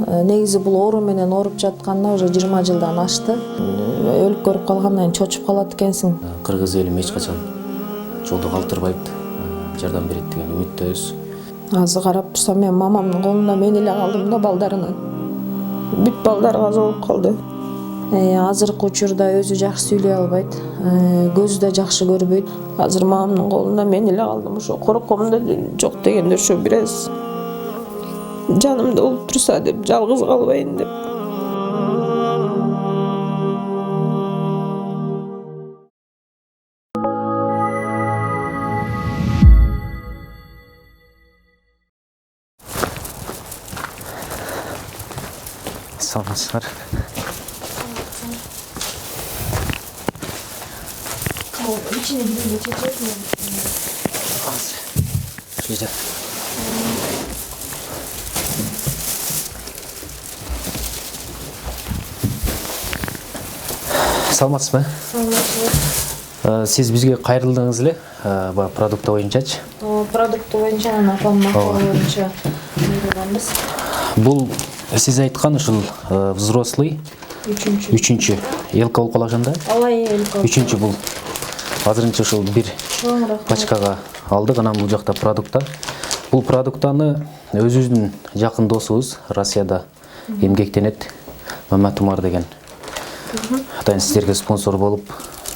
Негизи бул оору менен ооруп жатканына уже 20 жылдан ашты. Өлүп көрүп калгандан чочуп калат экенсиң. Кыргыз элим эч качан жолдо калтырбайт, жардам берет деген үмүттөбүз. Азыр карап турсам мен мамамдын колунда мен эле калдым да балдарынан. Бүт балдар каза болуп калды. Азыркы учурда өзү жакшы сүйлөй албайт, көзү да жакшы көрбөйт. Азыр мамамдын колунда мен эле калдым. Ошо корком да жок дегенде ошо бир аз жанымда болуп турса деп, жалгыз калбайын деп. Саламатсыздар. İçine girince çekecek mi? Азыр. Şöyle. Саламатсызбы? Саламатсыз. Сиз бизге кайрылдыңыз эле, баягы продукты боюнчачы. Продукты боюнча анан апам макала боюнча кайрылганбыз. Бул сиз айткан ушул взрослый үчүнчү элка болуп калган да? Алай элка. Үчүнчү бул. Азырынча ушул бир пачкага алдык, анан бул жакта продукта. Бул продуктаны өзүбүздүн жакын досубуз Россияда эмгектенет, Мамат Умар деген. Атайын сиздерге спонсор болуп,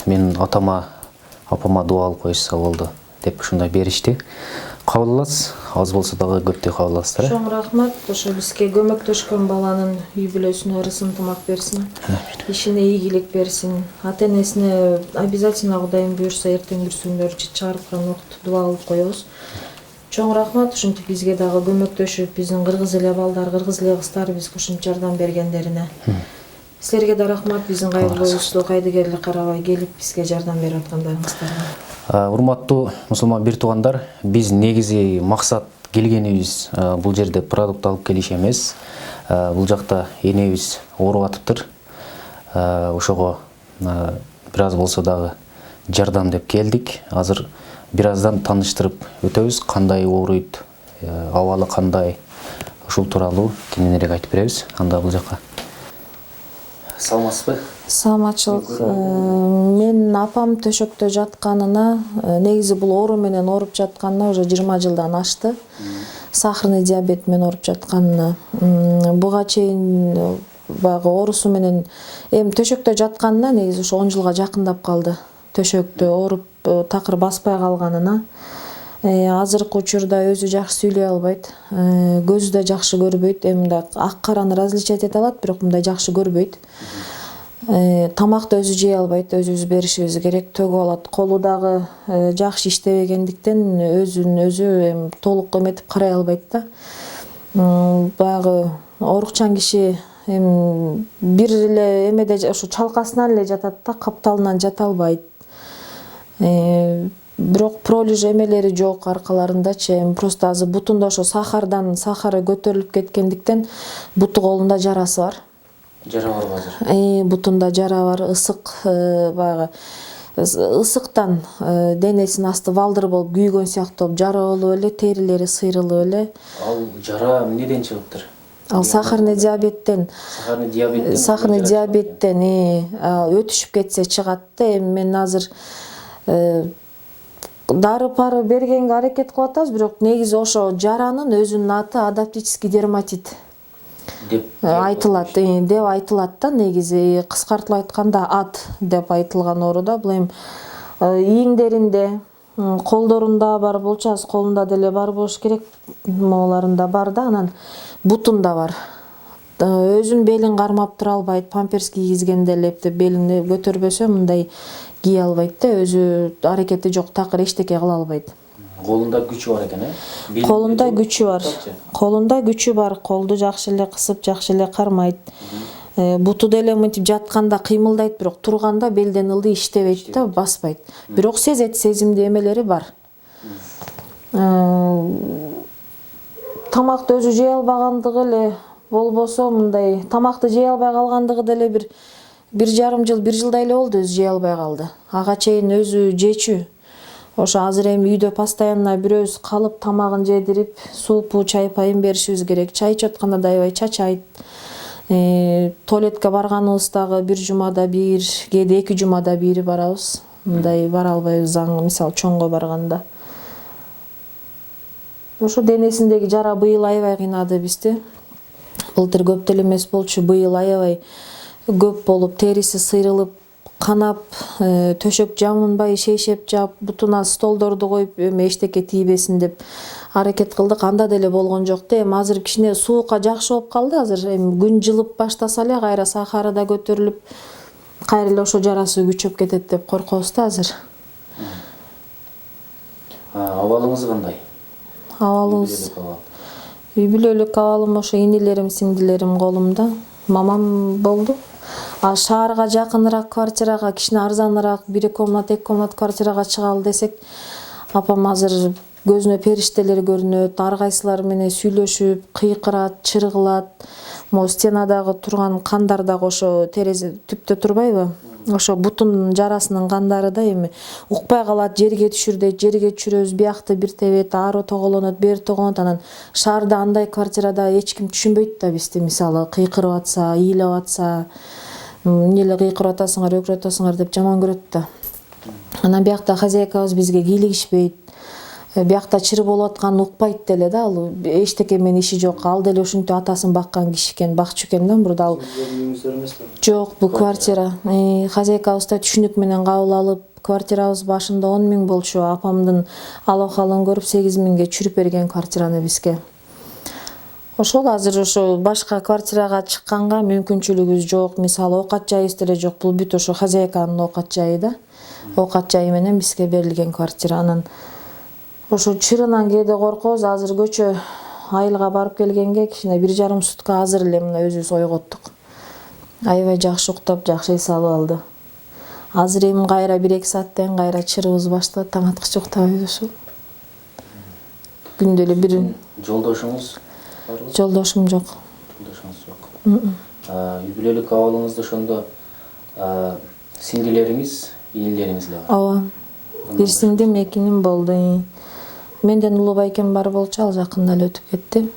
менин атама, апама дуа алып коюшса болду деп ушундай беришти. Кабыл аласыз, аз болсо дагы көптөй кабыл аласыздар. Чоң рахмат. Ошо бизге көмөктөшкөн баланын үй бүлөсүнө ырыс ынтымак берсин. Ишине ийгилик берсин. Ата-энесине обязательно Кудайым буйрса эртең бүрсүңдөр чыгарып кан окутуп дуа алып коебуз. Чоң рахмат ушинтип бизге дагы көмөктөшүп, биздин кыргыз эле балдар, кыргыз эле кыздар бизге ушунча жардам бергендерине. Силерге да рахмат, биздин кайгыбызды кайдыгерлик карабай келип бизге жардам берип аткандарыңыздарга. Урматтуу мусулман бир туугандар, биз негизи максат келгенибиз бул жерде продукт алып келиш эмес. Бул жакта энебиз ооруп атыптыр. Ошого бир аз болсо дагы жардам деп келдик. Азыр бир аздан тааныштырып өтөбүз, кандай ооруйт, абалы кандай, ушул тууралуу кененирээк айтып беребиз. Анда бул жакка. Саламатсызбы? Саламатчылык. Менин апам төшөктө жатканына, негизи бул оору менен ооруп жатканына уже 20 жылдан ашты. Сахарный диабет менен ооруп жатканына. Буга чейин баягы оорусу менен төшөктө жатканына негизи ошо 10 жылга жакындап калды. Төшөктө ооруп такыр баспай калганына. Азыркы учурда өзү жакшы сүйлөй албайт, көзү да жакшы көрбөйт. Мындай ак караны различать эте алат, бирок мындай жакшы көрбөйт. Тамакты өзү жей албайт, өзүбүз беришибиз керек, төгүп алат. Колу дагы жакшы иштебегендиктен өзүн өзү толук эметип карай албайт да. Баягы оорукчан киши бир эле эмеде ошо чалкасынан эле жатат да, капталынан жата албайт. Бирок пролиж эмелери жок аркаларындачы. Просто азыр бутунда ошо сахары көтөрүлүп кеткендиктен буту колунда жарасы бар. Жара бар азыр. Бутунда жара бар, ысык, баягы ысыктан денесинин асты валдыр болуп күйгөн сыяктуу болуп жара болуп эле, терилери сыйрылып эле. Ал жара эмнеден чыгыптыр? Ал сахарный диабеттен. Сахарный диабеттен өтүшүп кетсе чыгат да. Мен азыр дары-пары бергенге аракет кылып атабыз, бирок негизи ошо жаранын өзүнүн аты адаптический дерматит деп айтылат да. Негизи кыскартылып айтканда ат деп айтылган ооруда. Бул эми ийиңдеринде, колдорунда бар болчу, аз колунда деле бар болуш керек, могуларында бар да, анан бутунда бар. Өзүн белин кармап тура албайт, памперс кийгизгенде эле белин көтөрбөсө мындай кий албайт да, өзү аракети жок, такыр эчтеке кыла албайт. Колунда күчү бар экен, Колунда күчү бар. Колунда күчү бар, колду жакшы эле кысып, жакшы эле кармайт. Буту деле мынтип жатканда кыймылдайт, бирок турганда белден ылдый иштебейт да, баспайт. Бирок сезет, сезимдүү эмелери бар. Тамакты өзү жей албагандыгы эле болбосо, мындай тамакты жей албай калгандыгы деле бир жарым жыл, 1 жылдай эле болду өзү жей албай калды. Ага чейин өзү жечү. Ошо азыр эми үйдө постоянно бирөөбүз калып тамагын жедирип, суупу, чай пайын беришибиз керек. Чай ичип атканда да аябай чачайт. Туалетке барганыбыздагы бир жумада бир, кээде 2 жумада бир барабыз. Мындай бара албайбыз, заң мисалы чоңго барганда. Ошо денесиндеги жара быйыл аябай кыйнады бизди. Былтыр көп деле эмес болчу, быйыл аябай көп болуп, териси сыйрылып, канап, төшөк жамынбай, шейшеп жап, бутуна столдорду коюп, эми эчтеке тийбесин деп аракет кылдык. Анда деле болгон жок да. Эми азыр кичине суукка жакшы болуп калды. Азыр эми күн жылып баштаса эле кайра сахары да көтөрүлүп, кайра эле ошо жарасы күчөп кетет деп коркобуз да азыр. Абалыңыз кандай? Абалыбыз үй бүлөлүк абалым ошо инилерим, сиңдилерим колумда. Мамам болду. Шаарга жакыныраак квартирага, кичине арзаныраак 1 комнат, 2 комнат квартирага чыгалы десек, апам азыр көзүнө периштелер көрүнөт, ар кайсылар менен сүйлөшүп, кыйкырат, чыргылат. Могу стенадагы турган кандар дагы ошо терезе түптө турбайбы? Ошо бутун жарасынын кандары да эми укпай калат, жерге түшүрдөйт, жерге түшүрөбүз, биякты бир тебет, ары тоголонот, бери тоголонот. Анан шаарда андай квартирада эч ким түшүнбөйт да бизди, мисалы кыйкырып атса, ыйлап атса, эмне эле кыйкырып атасыңар, өкүрүп атасыңар деп жаман көрөт да. Анан биякта хозяйкабыз бизге кийлигишпейт. Биякта чыр болуп атканын укпайт деле да, ал эчтеке менен иши жок. Ал деле ушинтип атасын баккан киши экен, бакчу экен да мурда ал. Жок, бул квартира. Хозяйкабыз да түшүнүк менен кабыл алып, квартирабыз башында 10 000 болчу. Апамдын алакалын көрүп 8 000ге чүрүп берген квартираны бизге. Ошол азыр ошо башка квартирага чыкканга мүмкүнчүлүгүбүз жок. Мисалы оокат жайыбыз деле жок. Бул бүт ошо хозяйканын оокат жайы да. Оокат жайы менен бизге берилген квартира. Анан ошо чырынан кээде коркобуз. Азыр көчө айылга барып келгенге кичине 1,5 сутка азыр эле мына өзүбүз ойготтук. Аябай жакшы уктап, жакшы эс алып алды. Азыр эми кайра 1-2 сааттан кайра чырыбыз башталат, таң аткыча уктабайбыз ошо. Күндө эле бир Жолдошуңуз барбы? жолдошум жок. Жолдошуңуз жок. Үй бүлөлүк абалыңызда ошондо сиңдилериңиз, инилериңиз эле бар. Ооба. Бир сиңдим, 2 иним болду. Менден улуу байкем бар болчу, ал жакында эле өтүп кетти.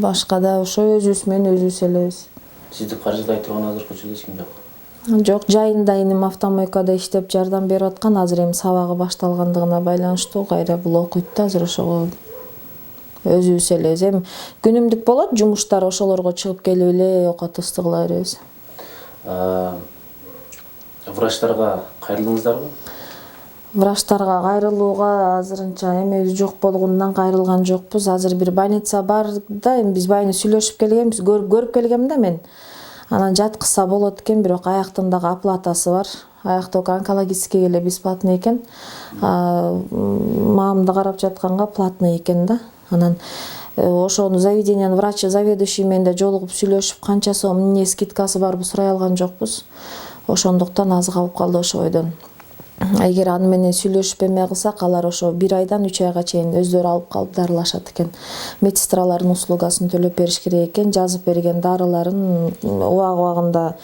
Башка да ошо өзүбүз менен өзүбүз элебиз. Сизди каржылай турган азыркы учурда эч ким жок. Жок, жайында иним автомойкада иштеп жардам берип аткан. Азыр эми сабагы башталгандыгына байланыштуу кайра бул окуйт да, азыр ошого өзүбүз элебиз. Эми күнүмдүк болот, жумуштар ошолорго чыгып келип эле окутубузду кыла беребиз. Врачтарга кайрылдыңыздарбы? Врачтарга кайрылууга азырынча эмебиз жок болгондон кайрылган жокпуз. Азыр бир больница бар да, эми биз байыны сүйлөшүп келгенбиз, көрүп келгем да мен. Анан жаткызса болот экен, бирок аяктын дагы оплатасы бар. Аяк только онкологический эле бесплатный экен. Маамды карап жатканга платный экен да. Анан ошону заведениянын врачы, заведующий менен да жолугуп сүйлөшүп, канча сом, эмне скидкасы барбы сурай алган жокпуз. Ошондуктан аз калып калды ошо бойдон. Эгер аны менен сүйлөшүп эме кылсак, алар ошо 1 айдан 3 айга чейин өздөрү алып калып дарылашат экен. Медсестралардын услугасын төлөп бериш керек экен, жазып берген дарыларын убагында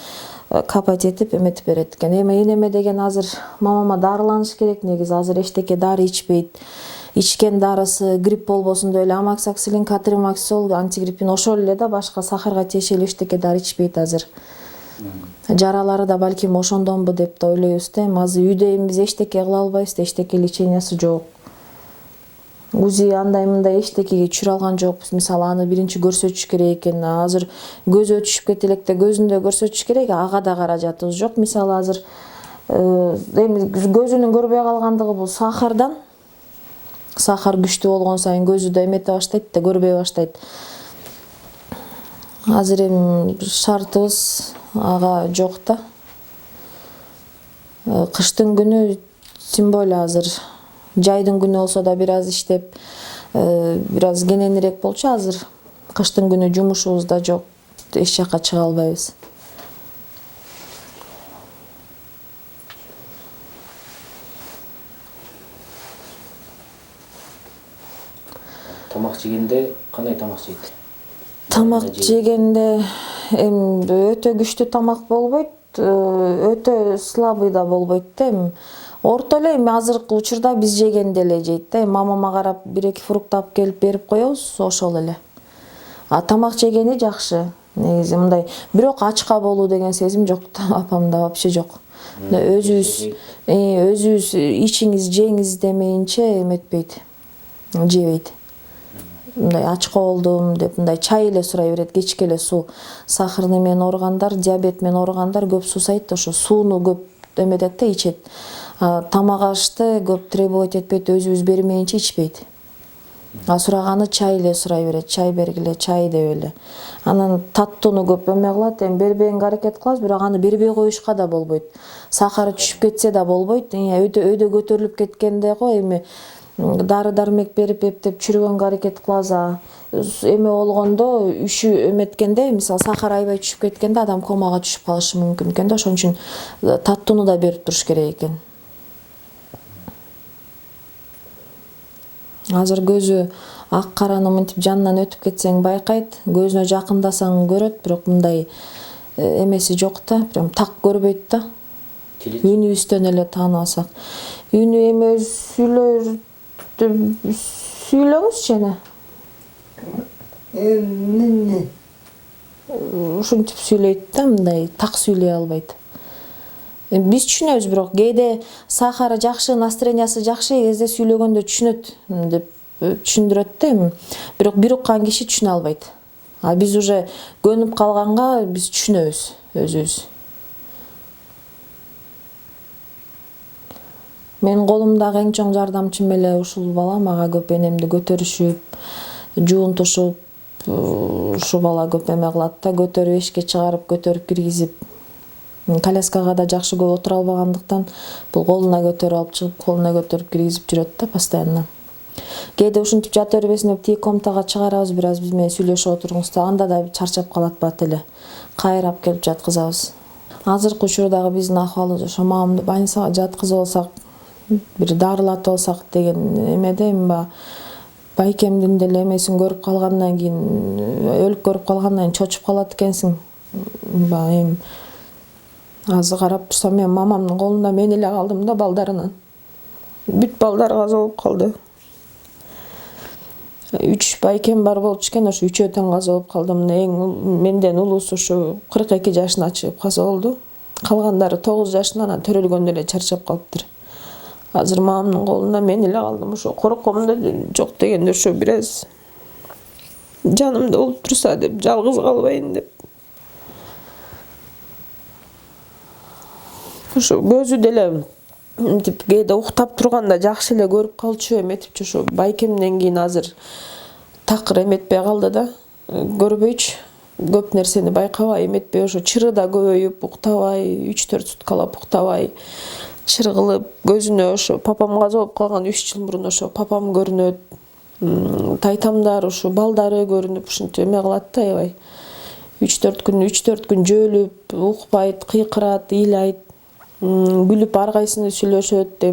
капать этип эметип берет экен. Эми энеме деген азыр мамама дарыланыш керек, негизи азыр эчтеке дары ичпейт. Ичкен дарысы грипп болбосун деп эле амоксаксилин, катримаксол, антигриппин ошол эле да, башка сахарга тиешелүү эчтеке дары ичпейт азыр. Жаралары да балким ошондонбу деп да ойлойбуз да. Азыр үйдө эми биз эчтеке кыла албайбыз, эчтеке лечениясы жок. УЗИ андай мындай эчтекеге түшүрө алган жокпуз. Мисалы аны биринчи көрсөтүш керек экен. Азыр көзү түшүп кетти электе, көзүндө көрсөтүш керек, ага да каражатыбыз жок. Мисалы азыр эми көзүнүн көрбөй калгандыгы бул сахардан. Сахар күчтүү болгон сайын көзү да эмете баштайт да, көрбөй баштайт. Азыр эми шартыбыз ага жок да. Кыштын күнү тем более азыр жайдын күнү болсо да бир аз иштеп, бир аз кененирээк болчу. Азыр кыштын күнү жумушубуз да жок, эч жакка чыга албайбыз. Тамак жегенде кандай тамак жейт? Тамак жегенде эми өтө күчтүү тамак болбойт, өтө слабый да болбойт да. Эми Орто эле эми азыркы учурда биз жегенди эле жейт да. Мамама карап 1-2 фрукт алып келип берип коебуз, ошол эле. А тамак жегени жакшы. Негизи мындай бирок ачка болуу деген сезим жок да, апамда вообще жок. Өзүбүз ичиңиз, жеңиз демейинче эметпейт. Жебейт. Мындай ачка болдум деп мындай чай эле сурай берет, кечке эле суу. Сахарный менен ооругандар, диабет менен ооругандар көп сусайт, ошо сууну көп эметет да, ичет. Тамак ашты көп требовать этпейт, өзүбүз бермейинче ичпейт. Сураганы чай эле сурай берет, чай бергиле, чай деп эле. Анан таттууну көп эме кылат, эми бербегенге аракет кылабыз, бирок аны бербей коюшка да болбойт. Сахары түшүп кетсе да болбойт. Өйдө көтөрүлүп кеткенде го эми дары дармек берип эптеп чүргөнгө аракет кылабыз. Эме болгондо, үшү эметкенде, мисалы сахар аябай түшүп кеткенде адам комага түшүп калышы мүмкүн экен да, ошон үчүн таттууну да берип туруш керек экен. Азыр көзү ак караны мынтип жанынан өтүп кетсең байкайт, көзүнө жакындасаң көрөт, бирок мындай эмеси жок да, прям так көрбөйт да. Үнүбүздөн эле таанып алсак. Үнү эме сүйлөңүзчү эне. Ушинтип сүйлөйт да, мындай так сүйлөй албайт. Биз түшүнөбүз, бирок кээде сахары жакшы, настроениясы жакшы кезде сүйлөгөндө түшүнөт деп түшүндүрөт да эми. Бирок бир уккан киши түшүнө албайт. Биз уже көнүп калганга биз түшүнөбүз өзүбүз. Менин колумдагы эң чоң жардамчым эле ушул бала, мага көп энемди көтөрүшүп, жуунтушуп, ушу бала көп эме кылат да, көтөрүп эшикке чыгарып, көтөрүп киргизип. Коляскага да жакшы көп отура албагандыктан бул колуна көтөрүп алып чыгып, колуна көтөрүп киргизип жүрөт да постоянно. Кээде ушинтип жата бербесин деп тиги комнатага чыгарабыз, бир аз биз менен сүйлөшүп отуруңуз да, анда да чарчап калат бат эле. Кайрап келип жаткызабыз. Азыркы учурдагы биздин акыбалыбыз ошо мамамды больницага жаткызып алсак, бир дарылатып алсак деген эмеде, эми байкемдин деле эмесин көрүп калгандан кийин, өлүп көрүп калгандан кийин чочуп калат экенсиң. Эми азыр карап турсам, мен мамамдын колунда мен эле калдым да балдарынан. Бүт балдар каза болуп калды. 3 байкем бар болчу экен, ошо 3-өө тең каза болуп калды. Менден улуусу ушу 42 жашына чыгып каза болду. Калгандары 9 жашында, анан төрөлгөндө эле чарчап калыптыр. Азыр мамамдын колунда мен эле калдым. Ошо корком да, жок дегенде ошо бир аз жанымда болуп турса деп, жалгыз калбайын деп. Ошо көзү деле мынтип кээде уктап турганда жакшы эле көрүп калчу, эметипчи, ошо байкемден кийин азыр такыр эметпей калды да, көрбөйчү. Көп нерсени байкабай, эметпей, ошо чыры да көбөйүп, уктабай, 3-4 суткалап уктабай, чыргылып, көзүнө ошо папам каза болуп калган 3 жыл мурун ошо папам көрүнөт. Тайтамдар, ошо балдары көрүнүп, ушинтип эме кылат да, аябай. 3-4 күн жөөлүп, укпайт, кыйкырат, ыйлайт. Күлүп ар кайсыны сүйлөшөт.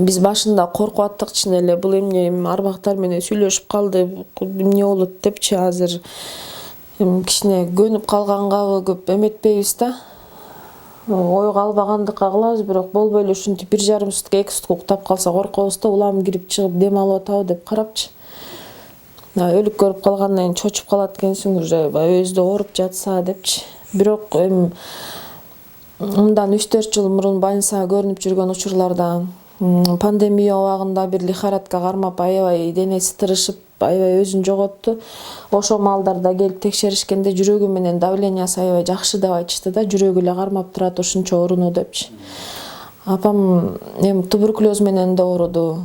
Биз башында коркуп аттык чын эле, бул эмне арбактар менен сүйлөшүп калды, эмне болот депчи. Азыр кичине көнүп калгангабы көп эметпейбиз да. Ойго албагандыкка кылабыз, бирок болбой эле ушинтип 1,5 сутка, 2 сутка уктап калса коркобуз да, улам кирип чыгып дем алып атабы деп карапчы. Өлүп көрүп калгандан кийин чочуп калат экенсиң, уже өзү ооруп жатса депчи. Бирок мындан 3-4 жыл мурун больницага көрүнүп жүргөн учурларда, пандемия убагында бир лихорадка кармап, аябай денеси тырышып, аябай өзүн жоготту. Ошо маалдарда келип текшеришкенде жүрөгү менен давлениясы аябай жакшы деп айтышты да, жүрөгү эле кармап турат, ошончо ооруну депчи. Апам туберкулез менен да ооруду,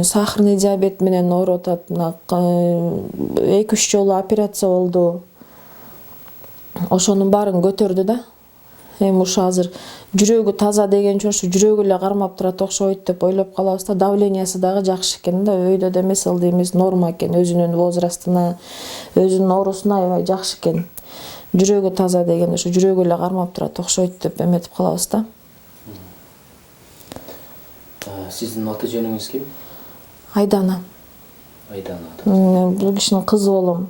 сахарный диабет менен ооруп атат. 2-3 жолу операция болду. Ошонун баарын көтөрдү да. Ушу азыр жүрөгү таза дегенче ошо жүрөгү эле кармап турат окшойт деп ойлоп калабыз да. Давлениясы дагы жакшы экен да, өйдө да эмес дейбиз, норма экен, өзүнүн возрастына, өзүнүн оорусуна аябай жакшы экен. Жүрөгү таза деген ошо жүрөгү эле кармап турат окшойт деп эметип калабыз да. Сиздин аты жөнүңүз ким? Айдана. Айдана. Мен бул кишинин кызы болом.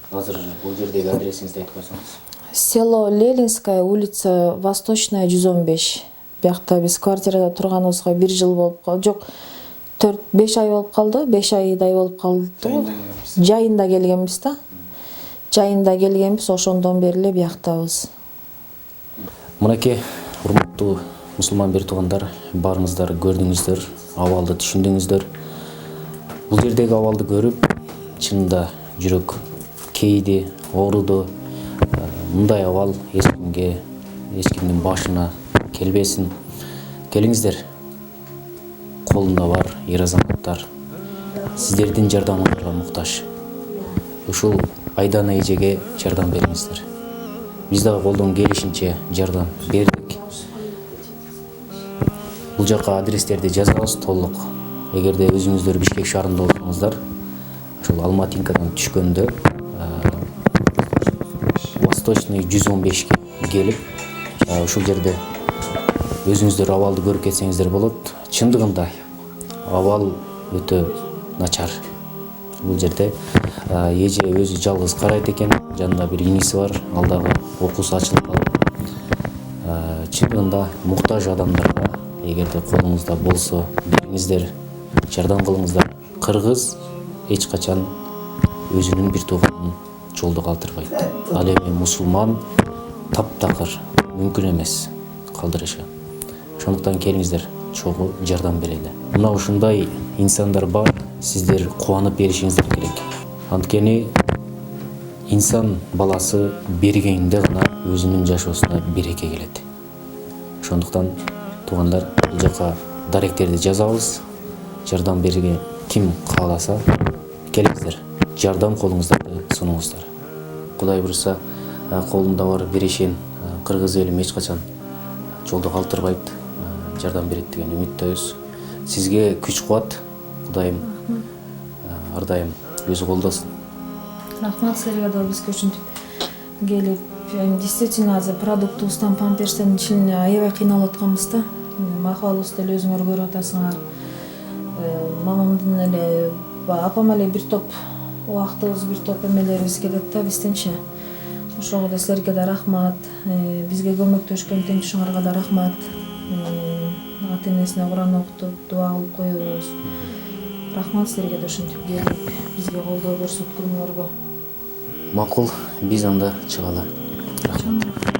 Азыр бул жердеги адресиңизди айтып койсоңуз. село Ленинская, улица Восточная 115. Биякта биз квартирада турганыбызга 1 жыл болуп калды. Жок, 4-5 ай болуп калды. 5 айдай болуп калды. Жайында келгенбиз да. Жайында келгенбиз, ошондон бери эле бияктабыз. Мынакей урматтуу мусулман бир туугандар, барыңыздар көрдүңүздөр, абалды түшүндүңүздөр. Бул жердеги абалды көрүп, чынында жүрөк кейди, ооруду. Мындай абал эч кимдин башына келбесин. Келиңиздер. Колунда бар эр азаматтар. Сиздердин жардамыңарга муктаж. Ушул Айдана эжеге жардам бериңиздер. Биз дагы колдон келишинче жардам бердик. Бул жака адрестерди жазабыз толук. Эгерде өзүңүздөр Бишкек шаарында болсоңуздар, ошол Алматинкадан түшкөндө Восточный 115ке келип, ушул жерде өзүңүздөр абалды көрүп кетсеңиздер болот. Чындыгында абал өтө начар. Бул жерде эже өзү жалгыз карайт экен, жанында бир иниси бар, ал дагы окуусу ачылып калып. Чындыгында муктаж адамдарга эгерде колуңузда болсо бериңиздер, жардам кылыңыздар. Кыргыз эч качан өзүнүн бир тууганын жолдо калтырбайт. Ал эми мусулман таптакыр мүмкүн эмес калтырышы. Ошондуктан келиңиздер, чогуу жардам берели. Мына ушундай инсандар бар, сиздер кубанып беришиңиздер керек. Анткени инсан баласы бергенде гана өзүнүн жашоосуна береке келет. Ошондуктан туугандар, бул жака даректерди жазабыз. Жардам берген ким кааласа, келиңиздер, жардам колуңуздарды сунуңуздар. Кудай буюрса, колунда бар берешен кыргыз элим эч качан жолдо калтырбайт, жардам берет деген үмүттөбүз. Сизге күч кубат, Кудайым ар дайым өзү колдосын. Рахмат силерге да бизге ушинтип келип, действительно азыр продуктубуздан памперстен ичине аябай кыйналып атканбыз да. Махабалыбызды эле өзүңөр көрүп атасыңар. Мамамдын эле, апам эле бир топ убактыбыз, бир топ эмелерибиз кетет да бизденчи. Ошого да силерге да рахмат. Бизге көмөктөшкөн тең-тушуңарга да рахмат. Ата-энесине Куран окутуп, дуа кылып коебуз. Рахмат силерге да ушинтип келип, бизге колдоо көрсөткөнгөргө. Макул, биз анда чыгалы. Рахмат.